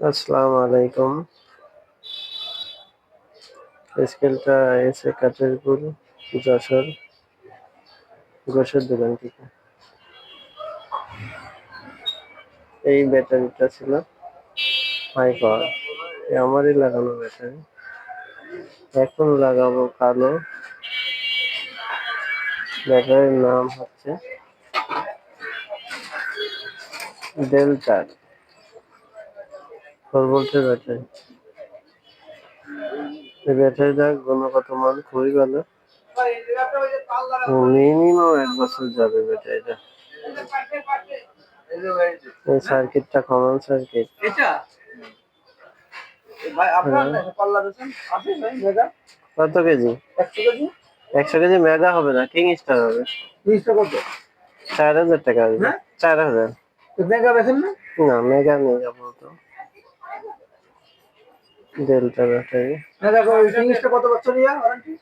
আসসালামু আলাইকুম। স্কেলটা এসে কাঠেরপুল, যশোর, গোসের দোকান থেকে। এই ব্যাটারিটা ছিল হাই পাওয়ার, আমারই লাগানো ব্যাটারি। এখন লাগাবো কালো। ব্যাটারির নাম হচ্ছে ডেল্টা 4 ভোল্টের ব্যাটারি। এই ব্যাটারিটার গুণগত মান খুবই ভালো, মিনিমাম 1 বছর যাবে ব্যাটারিটা। এই সার্কিটটা কমন সার্কিট। কত কেজি? 100 কেজি মেগা হবে না, কিং স্টার হবে। 4000 টাকা আসবে। 4000 মেগা বেছেন না? না, মেগা নেই আপাতত। Delta battery. কত বছর ওয়ারেন্টি?